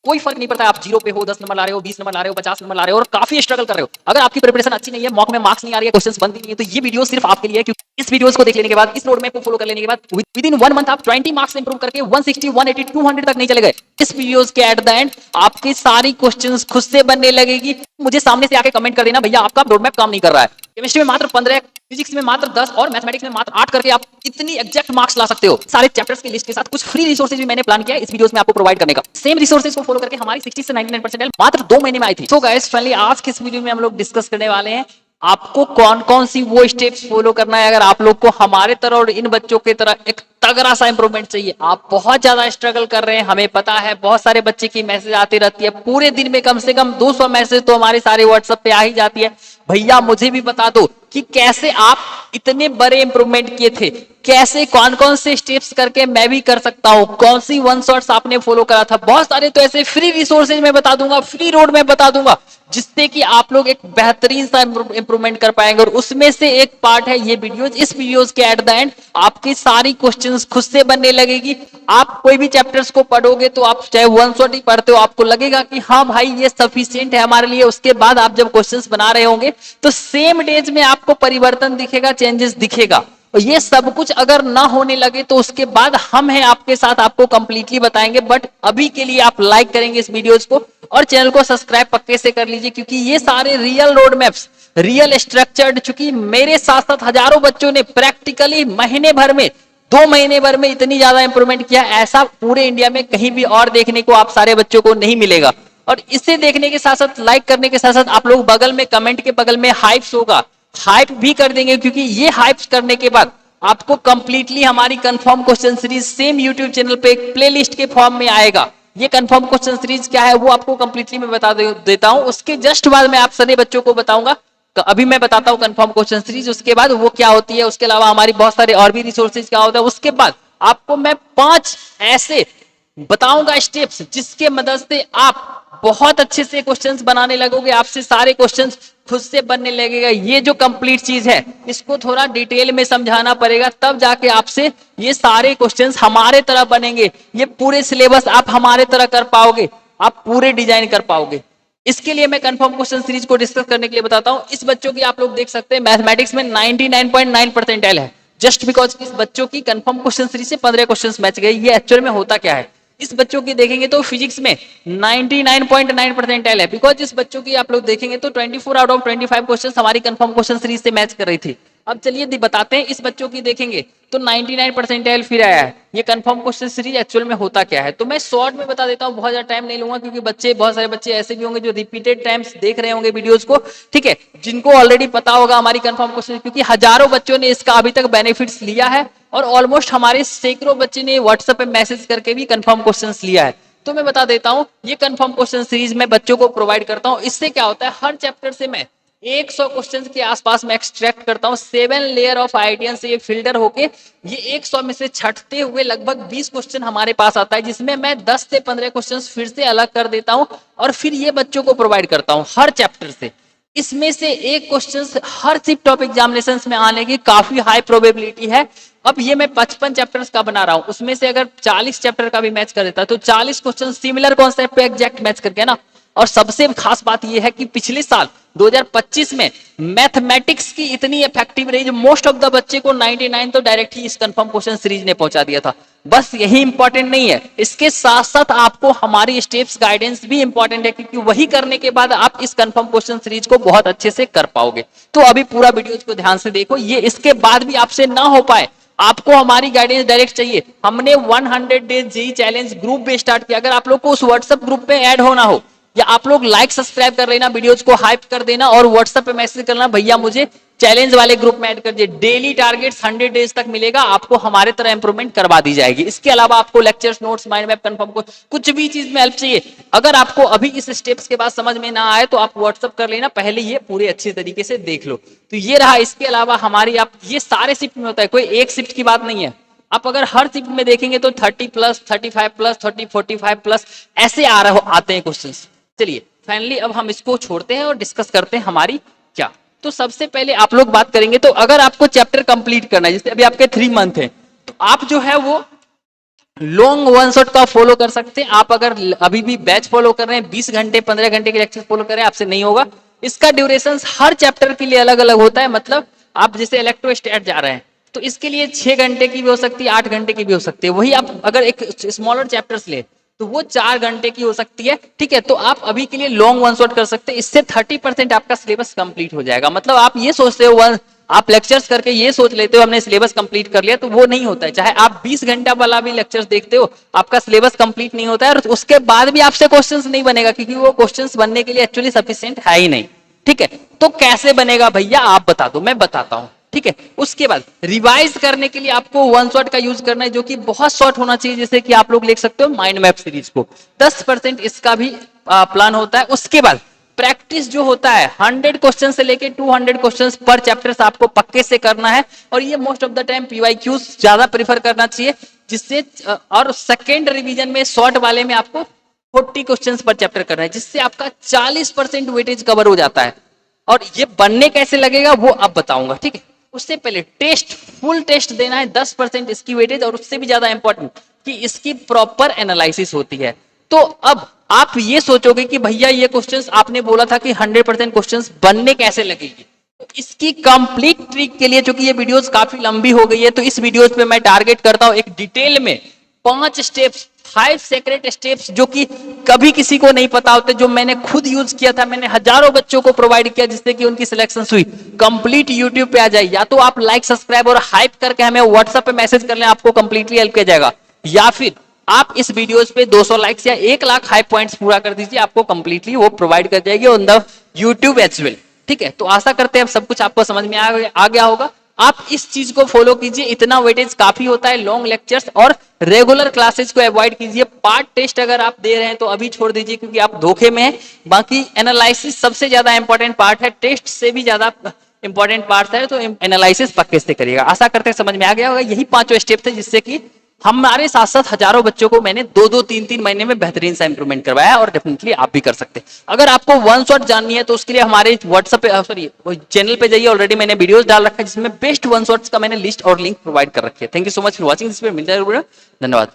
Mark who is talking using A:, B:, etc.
A: कोई फर्क नहीं पड़ता आप 0 पे हो, 10 नंबर ला रहे हो, 20 नंबर ला रहे हो, 50 नंबर ला रहे हो और काफी स्ट्रगल कर रहे हो। अगर आपकी प्रिपरेशन अच्छी नहीं है, मॉक में मार्क्स नहीं आ रही है, क्वेश्चंस बनती नहीं है, तो ये वीडियो सिर्फ आपके लिए है। क्योंकि इस वीडियोस को देख लेने के बाद, इस रोड मैप को फॉलो कर लेने के बाद विद इन 1 मंथ आप 20 मार्क्स इंप्रूव करके 160, 180, 200 तक नहीं चले गए। इस वीडियोस के एट द एंड आपकी सारी क्वेश्चंस खुद से बनने लगेगी। मुझे सामने से आके कमेंट कर देना, भैया आपका रोड मैप काम नहीं कर रहा है। केमिस्ट्री में मात्र 15, फिजिक्स में मात्र 10 और मैथमेटिक्स में मात्र 8 करके आप इतनी एग्जैक्ट मार्क्स ला सकते हो। सारे चैप्टर्स की लिस्ट के साथ कुछ फ्री रिसोर्सेज भी मैंने प्लान किया है इस वीडियोस में आपको प्रोवाइड करने का। सेम रिसोर्सेज को फॉलो करके हमारी 60 से 99% मात्र 2 महीने में आई थी। सो गाइस फाइनली आज के इस वीडियो में हम लोग डिस्कस करने वाले हैं आपको कौन कौन सी वो स्टेप्स फॉलो करना है अगर आप लोग को हमारे तरह और इन बच्चों की तरह एक तगड़ा सा इंप्रूवमेंट चाहिए। आप बहुत ज्यादा स्ट्रगल कर रहे हैं, हमें पता है। बहुत सारे बच्चे की मैसेज आती रहती है, पूरे दिन में कम से कम 200 मैसेज तो हमारे सारे व्हाट्सएप पे आ ही जाती है। भैया मुझे भी बता दो कि कैसे आप इतने बड़े इंप्रूवमेंट किए थे, कैसे कौन कौन से स्टेप्स करके मैं भी कर सकता हूं, कौन सी वन शॉट्स आपने फॉलो करा था। बहुत सारे तो ऐसे फ्री रिसोर्सेज मैं बता दूंगा, फ्री रोड में बता दूंगा जिससे कि आप लोग एक बेहतरीन सा इंप्रूवमेंट कर पाएंगे। और उसमें से एक पार्ट है ये वीडियोस। इस वीडियोस के एट द एंड आपकी सारी क्वेश्चंस खुद से बनने लगेगी। आप कोई भी चैप्टर्स को पढ़ोगे तो आप चाहे 1 शॉट ही पढ़ते हो, आपको लगेगा कि हाँ भाई ये सफिशिएंट है हमारे लिए। उसके बाद आप जब क्वेश्चंस बना रहे होंगे तो सेम डेज में आपको परिवर्तन दिखेगा, चेंजेस दिखेगा। और ये सब कुछ अगर ना होने लगे तो उसके बाद हम हैं आपके साथ, आपको कंप्लीटली बताएंगे। बट अभी के लिए आप लाइक करेंगे इस वीडियोस को और चैनल को सब्सक्राइब पक्के से कर लीजिए, क्योंकि ये सारे real road maps, real structured, चूंकि मेरे साथ साथ हजारों बच्चों ने प्रैक्टिकली महीने भर में, 2 महीने भर में इतनी ज्यादा इंप्रूवमेंट किया, ऐसा पूरे इंडिया में कहीं भी और देखने को आप सारे बच्चों को नहीं मिलेगा। और इसे देखने के साथ साथ, लाइक करने के साथ साथ आप लोग बगल में कमेंट के बगल में हाइप्स होगा, हाइप भी कर देंगे, क्योंकि ये हाइप्स करने के बाद आपको कंप्लीटली हमारी confirm question series same YouTube channel पे एक प्लेलिस्ट के फॉर्म में आएगा। ये कंफर्म क्वेश्चन सीरीज क्या है वो आपको कंप्लीटली मैं बता देता हूं। उसके जस्ट बाद मैं आप सभी बच्चों को बताऊंगा। अभी मैं बताता हूं कंफर्म क्वेश्चन सीरीज, उसके बाद वो क्या होती है, उसके अलावा हमारी बहुत सारे और भी रिसोर्सेज क्या होता है। उसके बाद आपको मैं 5 ऐसे बताऊंगा स्टेप्स जिसके मदद से आप बहुत अच्छे से क्वेश्चंस बनाने लगोगे, आपसे सारे क्वेश्चंस खुद से बनने लगेगा। ये जो कंप्लीट चीज है इसको थोड़ा डिटेल में समझाना पड़ेगा, तब जाके आपसे ये सारे क्वेश्चंस हमारे तरह बनेंगे। ये पूरे सिलेबस आप हमारे तरह कर पाओगे, आप पूरे डिजाइन कर पाओगे। इसके लिए मैं कंफर्म क्वेश्चन सीरीज को डिस्कस करने के लिए बताता हूं। इस बच्चों की आप लोग देख सकते हैं मैथमेटिक्स में 99.9 परसेंटाइल है, जस्ट बिकॉज इस बच्चों की कंफर्म क्वेश्चन सीरीज से 15 क्वेश्चंस मैच गए। ये एक्चुअल में होता क्या है, इस बच्चों की देखेंगे तो फिजिक्स में 99.9 परसेंटाइल है, बिकॉज इस बच्चों की आप लोग देखेंगे तो 24 आउट ऑफ 25 क्वेश्चन हमारी कंफर्म क्वेश्चन सीरीज से मैच कर रही थी। अब चलिए बताते हैं, इस बच्चों की देखेंगे तो 99 परसेंटाइल फिर आया है। ये कंफर्म क्वेश्चन सीरीज एक्चुअल में होता क्या है तो मैं शॉर्ट में बता देता हूँ, बहुत ज्यादा टाइम नहीं लूंगा, क्योंकि बच्चे, बहुत सारे बच्चे ऐसे भी होंगे जो रिपीटेड टाइम्स देख रहे होंगे वीडियोस को, ठीक है, जिनको ऑलरेडी पता होगा हमारी कंफर्म क्वेश्चन, क्योंकि हजारों बच्चों ने इसका अभी तक बेनिफिट्स लिया है और ऑलमोस्ट हमारे सैकड़ों बच्चे ने व्हाट्सएप पे मैसेज करके भी कंफर्म क्वेश्चंस लिया है। तो मैं बता देता हूं, ये कंफर्म क्वेश्चन सीरीज मैं बच्चों को प्रोवाइड करता हूं। इससे क्या होता है, हर चैप्टर से मैं 100 क्वेश्चंस के आसपास में एक्सट्रैक्ट करता हूं। 7 लेयर ऑफ आइडियन से ये फिल्टर होके ये 100 में से छटते हुए लगभग 20 क्वेश्चन हमारे पास आता है, जिसमें मैं 10 से 15 क्वेश्चंस फिर से अलग कर देता हूं और फिर ये बच्चों को प्रोवाइड करता हूं हर चैप्टर से। इसमें से एक क्वेश्चन हर चिप टॉप एग्जामिनेशन में आने की काफी हाई प्रोबेबिलिटी है। अब ये मैं 55 चैप्टर्स का बना रहा हूं, उसमें से अगर 40 चैप्टर का भी मैच कर देता तो 40 क्वेश्चन सिमिलर कॉन्सेप्ट पे एग्जैक्ट मैच करके ना। और सबसे खास बात यह है कि पिछले साल 2025 में मैथमेटिक्स की इतनी इफेक्टिव रही, मोस्ट ऑफ द बच्चे को 99 तो डायरेक्ट ही इस कंफर्म क्वेश्चन सीरीज ने पहुंचा दिया था। बस यही इंपॉर्टेंट नहीं है, इसके साथ साथ आपको हमारी स्टेप्स गाइडेंस भी इंपॉर्टेंट है, क्योंकि वही करने के बाद आप इस कंफर्म क्वेश्चन सीरीज को बहुत अच्छे से कर पाओगे। तो अभी पूरा वीडियो को ध्यान से देखो, ये इसके बाद भी आपसे ना हो पाए, आपको हमारी गाइडेंस डायरेक्ट चाहिए। हमने 100 डेज जेईई चैलेंज ग्रुप पे स्टार्ट किया। अगर आप लोग को उस व्हाट्सएप ग्रुप पे ऐड होना हो, या आप लोग लाइक सब्सक्राइब कर लेना, वीडियोस को हाइप कर देना और व्हाट्सएप पे मैसेज करना, भैया मुझे चैलेंज वाले ग्रुप में ऐड कर दिए। डेली टारगेट्स 100 डेज तक मिलेगा, आपको हमारे तरह इंप्रूवमेंट करवा दी जाएगी। इसके अलावा आपको lectures, notes, mind map, confirm को कुछ भी चीज में हेल्प चाहिए, अगर आपको अभी इस स्टेप्स के बाद समझ में ना आए तो आप व्हाट्सएप कर लेना, पहले ये पूरे अच्छे तरीके से देख लो। तो ये रहा। इसके अलावा हमारी, आप ये सारे शिफ्ट में होता है, कोई एक शिफ्ट की बात नहीं है। आप अगर हर शिफ्ट में देखेंगे तो 30+, 35+, 30, 45+ ऐसे आते हैं क्वेश्चन। चलिए फाइनली अब हम इसको छोड़ते हैं और डिस्कस करते हैं हमारी क्या। तो सबसे पहले आप लोग बात करेंगे, तो अगर आपको चैप्टर कंप्लीट करना है, जैसे अभी आपके 3 मंथ है, तो आप जो है वो लॉन्ग वन शॉट का फॉलो कर सकते हैं आप। अगर अभी भी बैच फॉलो कर रहे हैं, 20 घंटे 15 घंटे के लेक्चर फॉलो कर रहे हैं, आपसे नहीं होगा। इसका ड्यूरेशन हर चैप्टर के लिए अलग अलग होता है। मतलब आप जैसे इलेक्ट्रोस्टैट जा रहे हैं तो इसके लिए 6 घंटे की भी हो सकती है, 8 घंटे की भी हो सकती है। वही आप अगर एक स्मॉलर चैप्टर्स ले तो वो 4 घंटे की हो सकती है। ठीक है, तो आप अभी के लिए लॉन्ग वन शॉट कर सकते हैं। इससे 30% आपका सिलेबस कंप्लीट हो जाएगा। मतलब आप ये सोचते हो आप लेक्चर्स करके ये सोच लेते हो हमने सिलेबस कंप्लीट कर लिया, तो वो नहीं होता है। चाहे आप 20 घंटा वाला भी लेक्चर्स देखते हो, आपका सिलेबस कंप्लीट नहीं होता है और उसके बाद भी आपसे क्वेश्चंस नहीं बनेगा, क्योंकि वो क्वेश्चंस बनने के लिए एक्चुअली सफिशिएंट है ही नहीं। ठीक है, तो कैसे बनेगा भैया आप बता दो, मैं बताता हूं। ठीक है, उसके बाद रिवाइज करने के लिए आपको वन शॉट का यूज करना है, जो कि बहुत शॉर्ट होना चाहिए। जैसे कि आप लोग लिख सकते हो माइंड मैप सीरीज को 10% इसका भी प्लान होता है। उसके बाद प्रैक्टिस जो होता है 100 क्वेश्चन से लेके 200 क्वेश्चन पर चैप्टर आपको पक्के से करना है। और ये most of the time PYQs ज्यादा प्रीफर करना चाहिए, जिससे और सेकेंड रिवीजन में शॉर्ट वाले में आपको 40 क्वेश्चंस पर चैप्टर करना है, जिससे आपका 40% वेटेज कवर हो जाता है। और ये बनने कैसे लगेगा वो अब बताऊंगा। ठीक है, उससे पहले टेस्ट, फुल टेस्ट देना है 10% इसकी वेटेज, और उससे भी ज्यादा इंपॉर्टेंट कि इसकी प्रॉपर एनालिसिस होती है। तो अब आप ये सोचोगे कि भैया ये क्वेश्चंस आपने बोला था कि 100% क्वेश्चंस बनने कैसे लगेगी। तो इसकी कंप्लीट ट्रिक के लिए, चूंकि ये वीडियोस काफी लंबी हो गई है, तो इस वीडियोस पे मैं टारगेट करता हूं एक डिटेल में 5 स्टेप्स, 5 सीक्रेट स्टेप्स जो कि कभी किसी को नहीं पता होते, जो मैंने खुद यूज किया था। मैंने हजारों बच्चों को प्रोवाइड किया, जिससे कि उनकी सिलेक्शन हुई। कंप्लीट यूट्यूब पे आ जाए, या तो आप लाइक सब्सक्राइब और हाइप करके हमें व्हाट्सएप पे मैसेज कर लें, आपको कंप्लीटली हेल्प किया जाएगा। या फिर आप इस वीडियोस पे 200 लाइक्स या 1 लाख हाई पॉइंट्स पूरा कर दीजिए, आपको कंप्लीटली वो प्रोवाइड कर जाएगी on the YouTube as well. ठीक है, तो आशा करते हैं सब कुछ आपको समझ में आ गया होगा। आप इस चीज को फॉलो कीजिए, इतना वेटेज काफी होता है लॉन्ग लेक्चर्स, और रेगुलर क्लासेस को अवॉइड कीजिए। पार्ट टेस्ट अगर आप दे रहे हैं तो अभी छोड़ दीजिए, क्योंकि आप धोखे में हैं। बाकी एनालिसिस सबसे ज्यादा इंपॉर्टेंट पार्ट है, टेस्ट से भी ज्यादा इंपॉर्टेंट पार्ट है, तो एनालिसिस पक्के से करिएगा। आशा करते हैं समझ में आ गया होगा। यही 5 स्टेप थे जिससे कि हमारे साथ साथ हजारों बच्चों को मैंने 2-2 3-3 महीने में बेहतरीन सा इंप्रूवमेंट करवाया, और डेफिनेटली आप भी कर सकते हैं। अगर आपको वन शॉट जाननी है तो उसके लिए हमारे व्हाट्सएप पे, सॉरी चैनल पे जाइए। ऑलरेडी मैंने वीडियोस डाल रखा है जिसमें बेस्ट वन शॉट्स का मैंने लिस्ट और लिंक प्रोवाइड कर रखी है। Thank you so much for watching this video. मिलता है, धन्यवाद।